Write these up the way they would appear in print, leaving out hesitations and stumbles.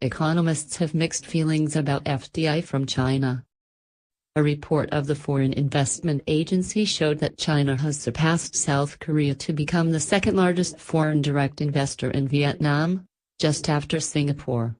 economists have mixed feelings about FDI from China. A report of the Foreign Investment Agency showed that China has surpassed South Korea to become the second-largest foreign direct investor in Vietnam, just after Singapore.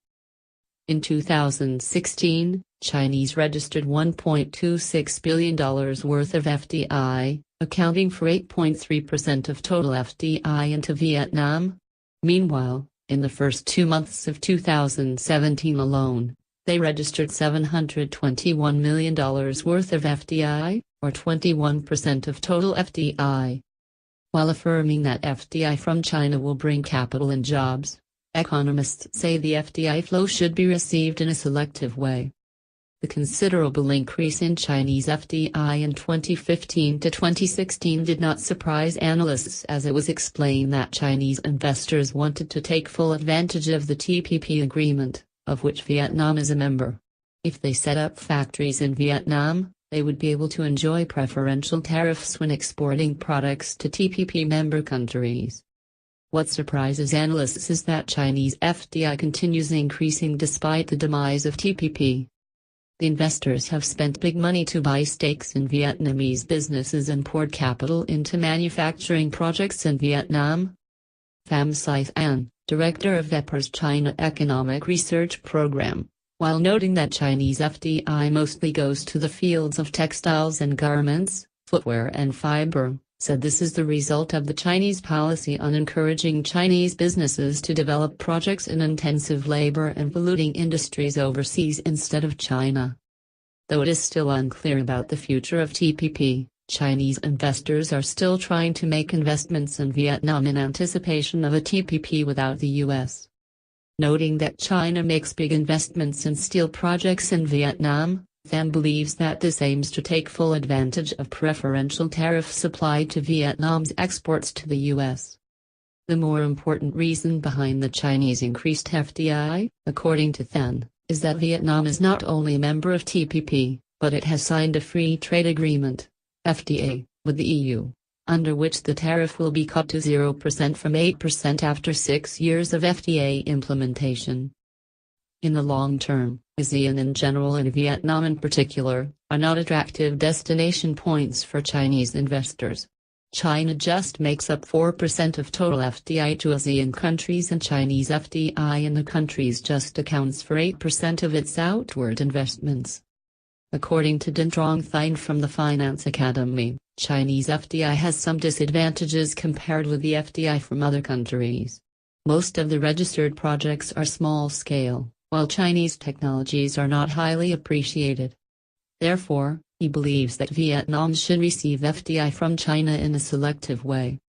In 2016, Chinese registered $1.26 billion worth of FDI, accounting for 8.3% of total FDI into Vietnam. Meanwhile, in the first 2 months of 2017 alone, they registered $721 million worth of FDI, or 21% of total FDI. While affirming that FDI from China will bring capital and jobs, economists say the FDI flow should be received in a selective way. The considerable increase in Chinese FDI in 2015 to 2016 did not surprise analysts, as it was explained that Chinese investors wanted to take full advantage of the TPP agreement, of which Vietnam is a member. If they set up factories in Vietnam, they would be able to enjoy preferential tariffs when exporting products to TPP member countries. What surprises analysts is that Chinese FDI continues increasing despite the demise of TPP. The investors have spent big money to buy stakes in Vietnamese businesses and poured capital into manufacturing projects in Vietnam. Pham Sith An, director of VEPR's China Economic Research Program, while noting that Chinese FDI mostly goes to the fields of textiles and garments, footwear and fiber, said this is the result of the Chinese policy on encouraging Chinese businesses to develop projects in intensive labor and polluting industries overseas instead of China. Though it is still unclear about the future of TPP, Chinese investors are still trying to make investments in Vietnam in anticipation of a TPP without the U.S. Noting that China makes big investments in steel projects in Vietnam, Pham believes that this aims to take full advantage of preferential tariffs applied to Vietnam's exports to the U.S. The more important reason behind the Chinese increased FDI, according to Pham, is that Vietnam is not only a member of TPP, but it has signed a free trade agreement, FTA, with the EU, under which the tariff will be cut to 0% from 8% after 6 years of FTA implementation. In the long term, ASEAN in general and Vietnam in particular, are not attractive destination points for Chinese investors. China just makes up 4% of total FDI to ASEAN countries, and Chinese FDI in the countries just accounts for 8% of its outward investments. According to Dinh Trong Thien from the Finance Academy, Chinese FDI has some disadvantages compared with the FDI from other countries. Most of the registered projects are small scale, while Chinese technologies are not highly appreciated. Therefore, he believes that Vietnam should receive FDI from China in a selective way.